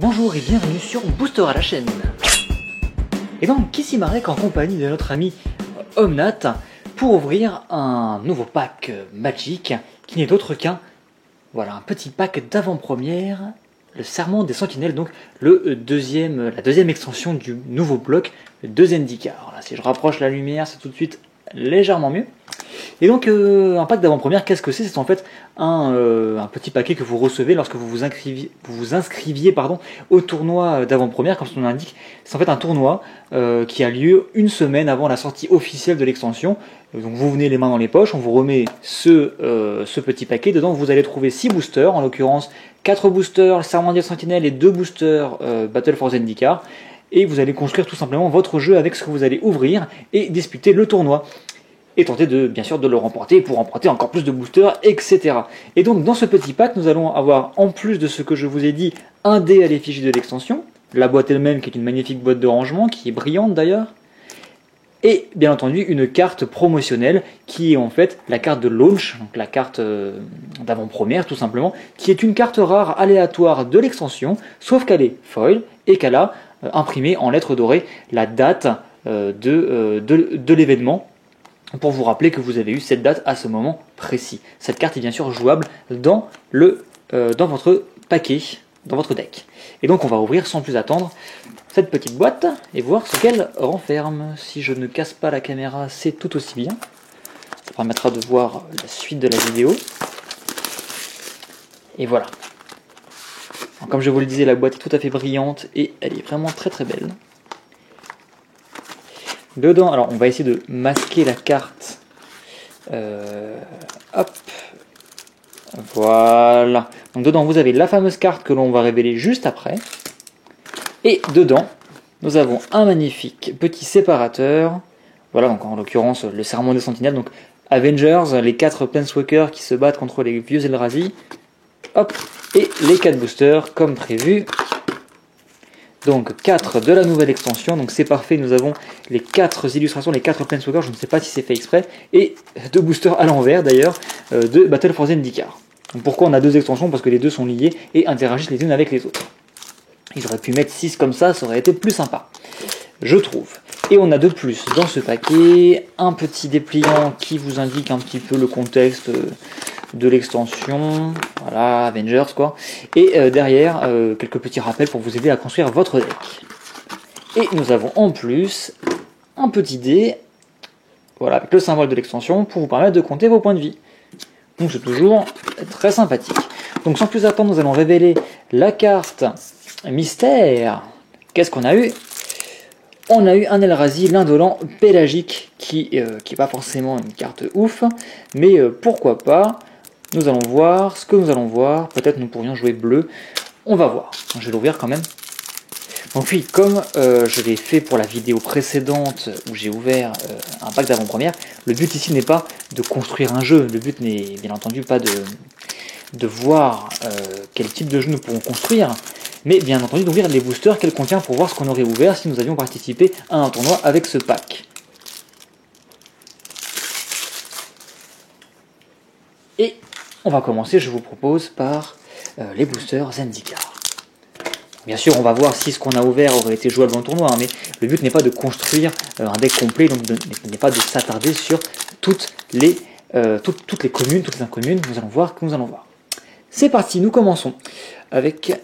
Bonjour et bienvenue sur Booster à la chaîne. Et donc Kissimarek en compagnie de notre ami Omnat pour ouvrir un nouveau pack Magic qui n'est d'autre qu'un un petit pack d'avant-première, le Serment des Sentinelles, donc la deuxième extension du nouveau bloc de Zendikar. Alors là, si je rapproche la lumière, c'est tout de suite légèrement mieux. Et donc un pack d'avant-première, qu'est-ce que c'est? C'est en fait un petit paquet que vous recevez lorsque vous vous inscriviez au tournoi d'avant-première, comme son nom l'indique. C'est en fait un tournoi qui a lieu une semaine avant la sortie officielle de l'extension. Donc vous venez les mains dans les poches, on vous remet ce petit paquet. Dedans vous allez trouver 6 boosters, en l'occurrence 4 boosters Serment des Sentinelles et 2 boosters Battle for Zendikar. Et vous allez construire tout simplement votre jeu avec ce que vous allez ouvrir et disputer le tournoi. Et tenter bien sûr de le remporter pour remporter encore plus de boosters, etc. Et donc dans ce petit pack, nous allons avoir, en plus de ce que je vous ai dit, un dé à l'effigie de l'extension, la boîte elle-même qui est une magnifique boîte de rangement, qui est brillante d'ailleurs, et bien entendu une carte promotionnelle qui est en fait la carte de launch, donc la carte d'avant-première tout simplement, qui est une carte rare aléatoire de l'extension, sauf qu'elle est foil et qu'elle a imprimé en lettres dorées la date de l'événement, pour vous rappeler que vous avez eu cette date à ce moment précis. Cette carte est bien sûr jouable dans votre paquet, dans votre deck. Et donc on va ouvrir sans plus attendre cette petite boîte et voir ce qu'elle renferme. Si je ne casse pas la caméra, c'est tout aussi bien. Ça permettra de voir la suite de la vidéo. Et voilà. Alors, comme je vous le disais, la boîte est tout à fait brillante et elle est vraiment très très belle. Dedans, alors on va essayer de masquer la carte. Hop. Voilà. Donc dedans, vous avez la fameuse carte que l'on va révéler juste après. Et dedans, nous avons un magnifique petit séparateur. Voilà, donc en l'occurrence, le Serment des Sentinelles. Donc Avengers, les 4 Planeswalkers qui se battent contre les vieux Eldrazi. Hop. Et les 4 boosters, comme prévu. Donc 4 de la nouvelle extension, donc c'est parfait, nous avons les 4 illustrations, les 4 Planeswalkers, je ne sais pas si c'est fait exprès, et 2 boosters à l'envers d'ailleurs, de Battle for Zendikar. Donc pourquoi on a 2 extensions? Parce que les deux sont liés et interagissent les unes avec les autres. Ils auraient pu mettre 6 comme ça aurait été plus sympa, je trouve. Et on a de plus dans ce paquet, un petit dépliant qui vous indique un petit peu le contexte de l'extension, voilà, Avengers quoi, et derrière quelques petits rappels pour vous aider à construire votre deck. Et nous avons en plus un petit dé, voilà, avec le symbole de l'extension pour vous permettre de compter vos points de vie. Donc c'est toujours très sympathique. Donc sans plus attendre, nous allons révéler la carte mystère. Qu'est-ce qu'on a eu? On a eu un Eldrazi, l'indolent pélagique, qui est pas forcément une carte ouf, mais pourquoi pas. Nous allons voir ce que nous allons voir. Peut-être nous pourrions jouer bleu. On va voir. Je vais l'ouvrir quand même. Donc oui, comme je l'ai fait pour la vidéo précédente où j'ai ouvert un pack d'avant-première, le but ici n'est pas de construire un jeu. Le but n'est bien entendu pas de voir quel type de jeu nous pourrons construire, mais bien entendu d'ouvrir les boosters qu'elle contient pour voir ce qu'on aurait ouvert si nous avions participé à un tournoi avec ce pack. Et on va commencer, je vous propose, par les boosters Zendikar. Bien sûr, on va voir si ce qu'on a ouvert aurait été jouable dans le tournoi, hein, mais le but n'est pas de construire un deck complet, donc n'est pas de s'attarder sur toutes les communes, toutes les incommunes. Nous allons voir. C'est parti, nous commençons avec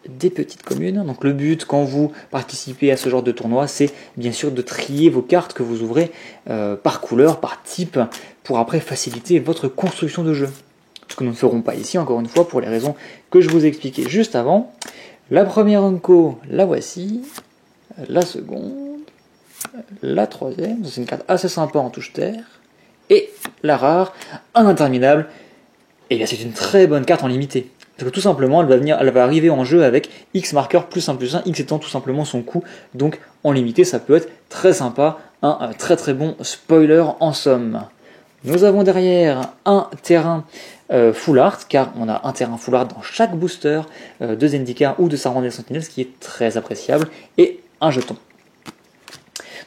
des petites communes. Donc le but quand vous participez à ce genre de tournoi, c'est bien sûr de trier vos cartes que vous ouvrez par couleur, par type, pour après faciliter votre construction de jeu. Ce que nous ne ferons pas ici, encore une fois, pour les raisons que je vous ai expliquées juste avant. La première Unco, la voici. La seconde, la troisième, c'est une carte assez sympa en touche terre. Et la rare, un interminable. Et bien c'est une très bonne carte en limité. Parce que tout simplement, elle va arriver en jeu avec X marqueur +1/+1, X étant tout simplement son coût. Donc en limité, ça peut être très sympa, un très très bon spoiler en somme. Nous avons derrière un terrain full art, car on a un terrain full art dans chaque booster de Zendikar ou de Serment des Sentinelles, ce qui est très appréciable, et un jeton.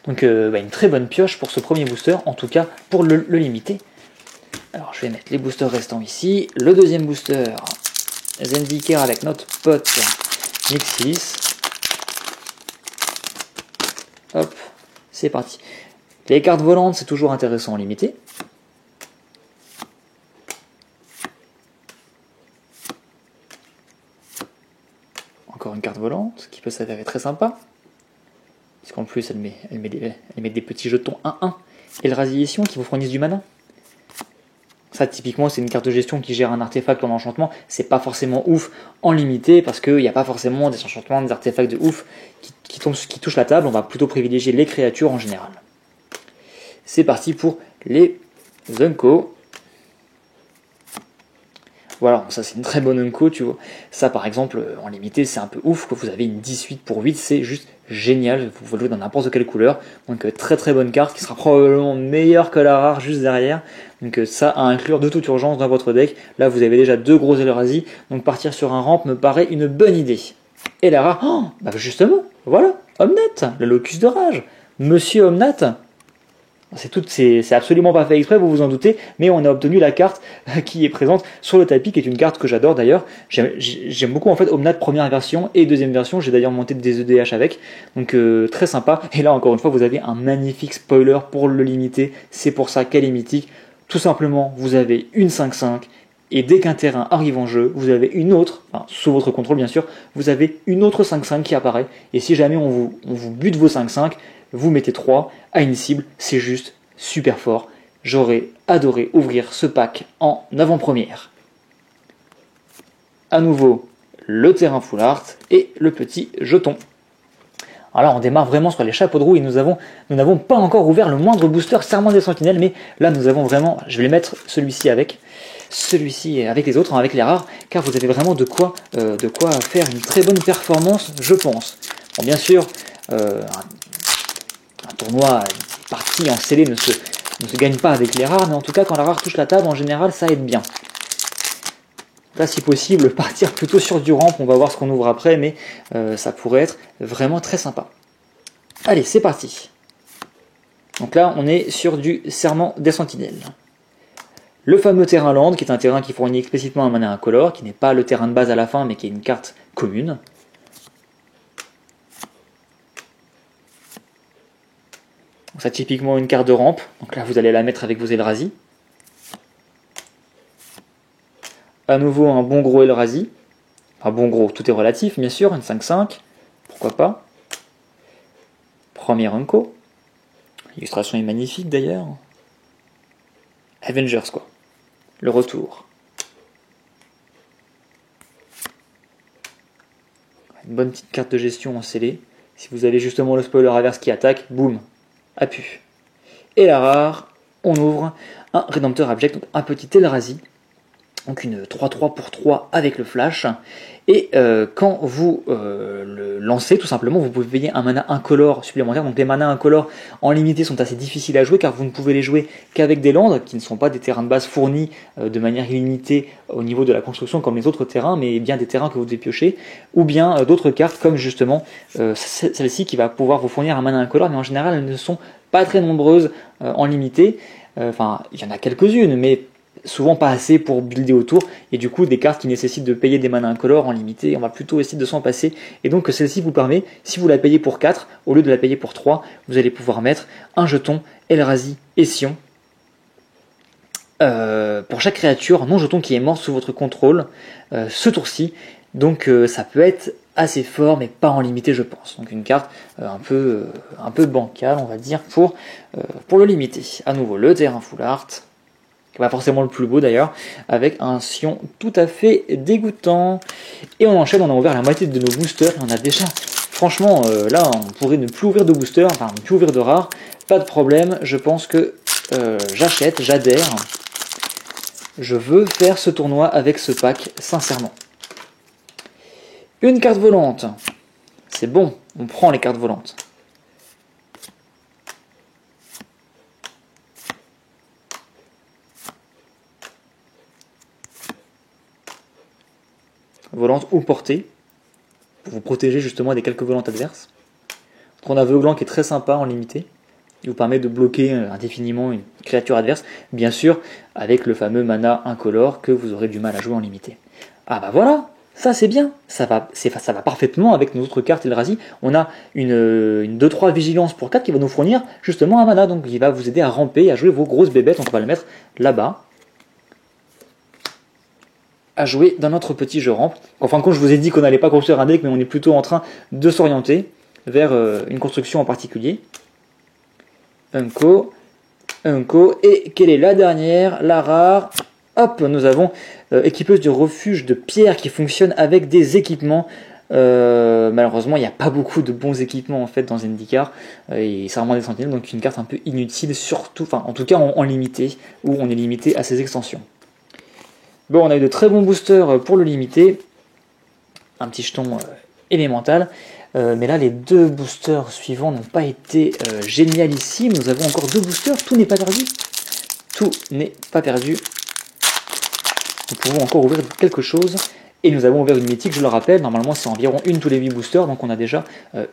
Donc une très bonne pioche pour ce premier booster, en tout cas pour le limiter. Alors je vais mettre les boosters restants ici. Le deuxième booster, Zendikar avec notre pote Nixilis. Hop, c'est parti. Les cartes volantes, c'est toujours intéressant en limité. Encore une carte volante qui peut s'avérer très sympa. Puisqu'en plus, elle met des petits jetons 1-1. Et le Eldrazi qui vous fournissent du mana. Ça, typiquement, c'est une carte de gestion qui gère un artefact en enchantement. C'est pas forcément ouf en limité parce qu'il n'y a pas forcément des enchantements, des artefacts de ouf qui touchent la table. On va plutôt privilégier les créatures en général. C'est parti pour les Unco. Voilà, ça c'est une très bonne Unco, tu vois. Ça par exemple, en limité, c'est un peu ouf, que vous avez une 18 pour 8, c'est juste génial. Vous pouvez jouer dans n'importe quelle couleur. Donc très très bonne carte, qui sera probablement meilleure que la rare juste derrière. Donc ça à inclure de toute urgence dans votre deck. Là vous avez déjà 2 gros Eldrazi, donc partir sur un ramp me paraît une bonne idée. Et la rare, oh, bah justement, voilà, Omnat, le locus de rage. Monsieur Omnat. C'est absolument pas fait exprès, vous vous en doutez, mais on a obtenu la carte qui est présente sur le tapis, qui est une carte que j'adore d'ailleurs. J'aime beaucoup en fait Omnat première version et deuxième version, j'ai d'ailleurs monté des EDH avec, donc très sympa. Et là encore une fois, vous avez un magnifique spoiler pour le limiter, c'est pour ça qu'elle est mythique. Tout simplement, vous avez une 5-5, et dès qu'un terrain arrive en jeu, vous avez une autre, enfin, sous votre contrôle bien sûr, vous avez une autre 5-5 qui apparaît, et si jamais on vous bute vos 5-5, vous mettez 3 à une cible, c'est juste super fort. J'aurais adoré ouvrir ce pack en avant-première. À nouveau, le terrain full art et le petit jeton. Alors là, on démarre vraiment sur les chapeaux de roue et nous n'avons pas encore ouvert le moindre booster Serment des Sentinelles, mais là nous avons vraiment, je vais les mettre celui-ci avec les autres, avec les rares, car vous avez vraiment de quoi faire une très bonne performance, je pense. Bon, bien sûr, un tournoi, une partie en scellé ne se gagne pas avec les rares, mais en tout cas quand la rare touche la table, en général ça aide bien. Là si possible, partir plutôt sur du ramp, on va voir ce qu'on ouvre après, mais ça pourrait être vraiment très sympa. Allez, c'est parti. Donc là on est sur du Serment des Sentinelles. Le fameux terrain land, qui est un terrain qui fournit explicitement un mana incolore, qui n'est pas le terrain de base à la fin, mais qui est une carte commune. Donc ça typiquement une carte de rampe, donc là vous allez la mettre avec vos Eldrazi. À nouveau un bon gros Eldrazi, enfin bon gros, tout est relatif bien sûr, une 5-5, pourquoi pas. Premier Unco, l'illustration est magnifique d'ailleurs. Avengers quoi, le retour. Une bonne petite carte de gestion en scellé, si vous avez justement le spoiler inverse qui attaque, boum, appu. Et la rare, on ouvre un Rédempteur Abject, donc un petit Eldrazi, donc une 3-3 pour 3 avec le flash, et quand vous le lancez, tout simplement, vous pouvez payer un mana incolore supplémentaire. Donc les manas incolores en limité sont assez difficiles à jouer, car vous ne pouvez les jouer qu'avec des landes, qui ne sont pas des terrains de base fournis de manière illimitée au niveau de la construction comme les autres terrains, mais bien des terrains que vous devez piocher, ou bien d'autres cartes comme justement celle-ci qui va pouvoir vous fournir un mana incolore, mais en général elles ne sont pas très nombreuses en limité. Enfin, il y en a quelques-unes, mais souvent pas assez pour builder autour, et du coup des cartes qui nécessitent de payer des manas incolores en limité, on va plutôt essayer de s'en passer, et donc celle-ci vous permet, si vous la payez pour 4, au lieu de la payer pour 3, vous allez pouvoir mettre un jeton Eldrazi et Sion pour chaque créature non jeton qui est morte sous votre contrôle ce tour-ci, donc ça peut être assez fort, mais pas en limité je pense, donc une carte un peu bancale on va dire pour le limiter. À nouveau le terrain full art, pas forcément le plus beau d'ailleurs, avec un Sion tout à fait dégoûtant. Et on enchaîne, on a ouvert la moitié de nos boosters, et on a déjà, franchement, là on pourrait ne plus ouvrir de boosters, enfin ne plus ouvrir de rares, pas de problème, je pense que j'achète, j'adhère, je veux faire ce tournoi avec ce pack, sincèrement. Une carte volante, c'est bon, on prend les cartes volantes. Volante ou portée, pour vous protéger justement des quelques volantes adverses. Trône aveuglant qui est très sympa en limité, qui vous permet de bloquer indéfiniment une créature adverse, bien sûr avec le fameux mana incolore que vous aurez du mal à jouer en limité. Ah bah voilà, Ça c'est bien, ça va parfaitement avec nos autres cartes Eldrazi. On a une 2-3 vigilance pour 4 qui va nous fournir justement un mana, donc il va vous aider à ramper, à jouer vos grosses bébêtes. Donc on va le mettre là-bas, à jouer dans notre petit jeu rampe. En fin de compte, je vous ai dit qu'on n'allait pas construire un deck, mais on est plutôt en train de s'orienter vers une construction en particulier. Unco, et quelle est la dernière, la rare? Hop, nous avons équipeuse du refuge de pierre qui fonctionne avec des équipements. Malheureusement, il n'y a pas beaucoup de bons équipements en fait dans Zendikar, et c'est vraiment des sentinelles, donc une carte un peu inutile, surtout, enfin en tout cas en limité, où on est limité à ses extensions. Bon, on a eu de très bons boosters pour le limiter, un petit jeton élémental, mais là les deux boosters suivants n'ont pas été génialissimes. Nous avons encore deux boosters, tout n'est pas perdu. Tout n'est pas perdu. Nous pouvons encore ouvrir quelque chose. Et nous avons ouvert une mythique, je le rappelle, normalement c'est environ une tous les 8 boosters, donc on a déjà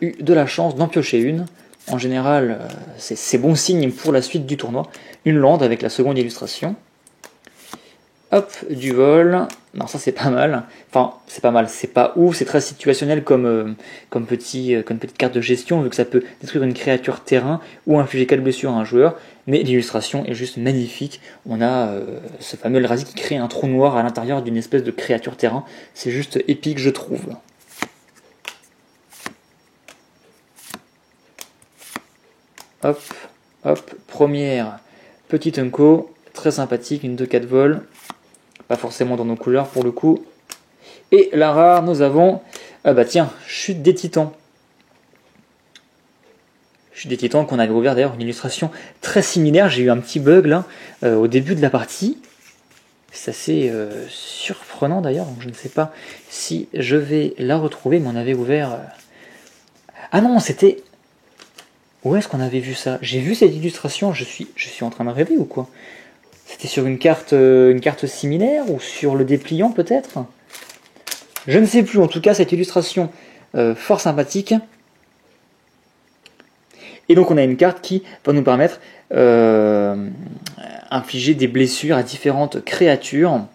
eu de la chance d'en piocher une. En général, c'est bon signe pour la suite du tournoi. Une lande avec la seconde illustration. Hop, du vol. Non, ça c'est pas mal. Enfin, c'est pas mal, c'est pas ouf, c'est très situationnel comme petite carte de gestion, vu que ça peut détruire une créature terrain ou infliger 4 blessures à un joueur. Mais l'illustration est juste magnifique. On a ce fameux Eldrazi qui crée un trou noir à l'intérieur d'une espèce de créature terrain. C'est juste épique, je trouve. Hop, hop, première petite Unco, très sympathique, une 2-4 vol. Pas forcément dans nos couleurs pour le coup. Et la rare, nous avons... Ah bah tiens, Chute des Titans. Chute des Titans qu'on avait ouvert d'ailleurs une illustration très similaire. J'ai eu un petit bug là au début de la partie. C'est assez surprenant d'ailleurs. Donc je ne sais pas si je vais la retrouver, mais on avait ouvert... Ah non, c'était... Où est-ce qu'on avait vu ça? J'ai vu cette illustration, je suis en train de rêver ou quoi? C'était sur une carte similaire ou sur le dépliant peut-être? Je ne sais plus, en tout cas cette illustration fort sympathique. Et donc on a une carte qui va nous permettre d'infliger des blessures à différentes créatures,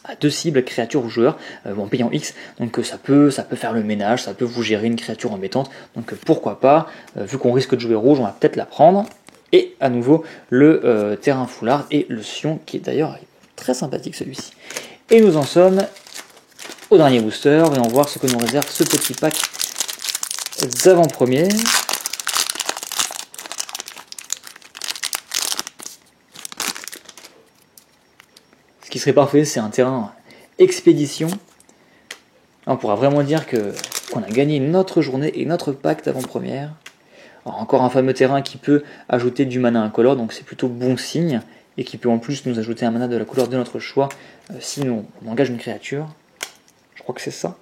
à 2 cibles, créatures ou joueurs, en payant X. Donc ça peut faire le ménage, ça peut vous gérer une créature embêtante. Donc pourquoi pas, vu qu'on risque de jouer rouge, on va peut-être la prendre. Et à nouveau le terrain foulard et le Sion qui est d'ailleurs très sympathique celui-ci. Et nous en sommes au dernier booster. Voyons voir ce que nous réserve ce petit pack d'avant-première. Ce qui serait parfait, c'est un terrain expédition. On pourra vraiment dire qu'on a gagné notre journée et notre pack d'avant-première. Alors, encore un fameux terrain qui peut ajouter du mana incolore, donc c'est plutôt bon signe, et qui peut en plus nous ajouter un mana de la couleur de notre choix si on engage une créature. Je crois que c'est ça.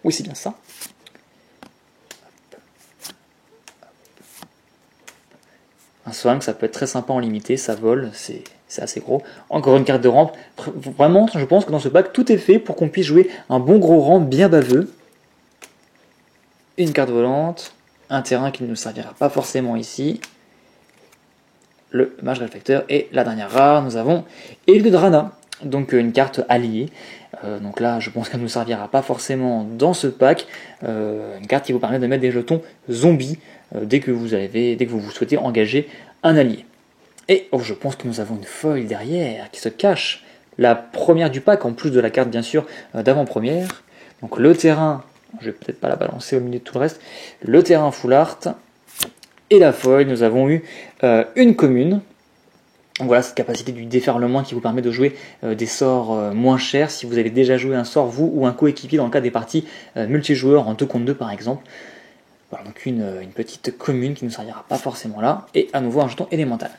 Oui, c'est bien ça. Un Sphinx, ça peut être très sympa en limité, ça vole, c'est assez gros. Encore une carte de rampe. Vraiment, je pense que dans ce pack, tout est fait pour qu'on puisse jouer un bon gros rampe bien baveux. Une carte volante. Un terrain qui ne nous servira pas forcément ici. Le mage réflecteur. Et la dernière rare, nous avons Aile de Drana. Donc une carte alliée. Donc là, je pense qu'elle ne nous servira pas forcément dans ce pack. Une carte qui vous permet de mettre des jetons zombies dès que vous souhaitez engager un allié. Et je pense que nous avons une foil derrière qui se cache. La première du pack, en plus de la carte bien sûr d'avant-première. Donc le terrain... Je vais peut-être pas la balancer au milieu de tout le reste. Le terrain full art. Et la foil, nous avons eu une commune. Donc voilà, cette capacité du déferlement qui vous permet de jouer des sorts moins chers. Si vous avez déjà joué un sort, vous ou un coéquipier, dans le cas des parties multijoueurs en 2 contre 2 par exemple. Voilà, donc une petite commune qui ne servira pas forcément là. Et à nouveau un jeton élémental.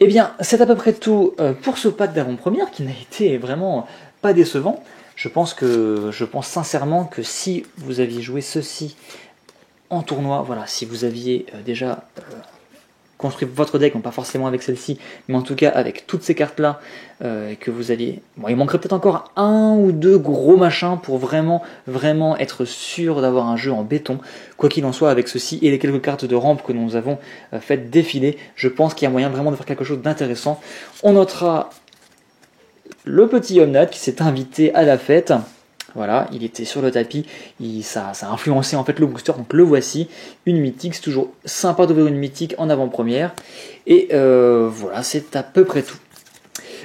Eh bien, c'est à peu près tout pour ce pack d'avant-première qui n'a été vraiment pas décevant. Je pense sincèrement que si vous aviez joué ceci en tournoi, voilà, si vous aviez déjà construit votre deck, non pas forcément avec celle-ci, mais en tout cas avec toutes ces cartes-là, que vous aviez... Bon, il manquerait peut-être encore 1 ou 2 gros machins pour vraiment être sûr d'avoir un jeu en béton. Quoi qu'il en soit, avec ceci et les quelques cartes de rampe que nous avons faites défiler, je pense qu'il y a moyen vraiment de faire quelque chose d'intéressant. On notera... le petit Omnat qui s'est invité à la fête. Voilà, il était sur le tapis, ça a influencé en fait le booster, donc le voici, une mythique, c'est toujours sympa d'ouvrir une mythique en avant-première, et voilà, c'est à peu près tout.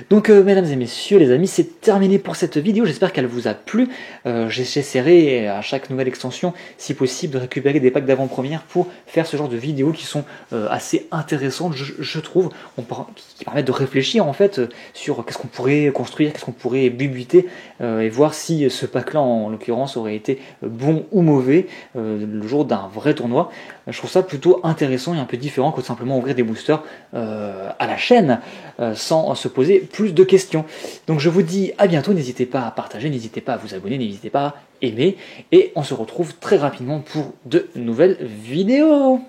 Donc mesdames et messieurs les amis, c'est terminé pour cette vidéo, j'espère qu'elle vous a plu. J'essaierai à chaque nouvelle extension, si possible, de récupérer des packs d'avant-première pour faire ce genre de vidéos qui sont assez intéressantes, je trouve, qui permettent de réfléchir en fait sur qu'est-ce qu'on pourrait construire, qu'est-ce qu'on pourrait buter, et voir si ce pack-là en l'occurrence aurait été bon ou mauvais le jour d'un vrai tournoi. Je trouve ça plutôt intéressant et un peu différent que de simplement ouvrir des boosters à la chaîne sans se poser plus de questions. Donc je vous dis à bientôt, n'hésitez pas à partager, n'hésitez pas à vous abonner, n'hésitez pas à aimer, et on se retrouve très rapidement pour de nouvelles vidéos.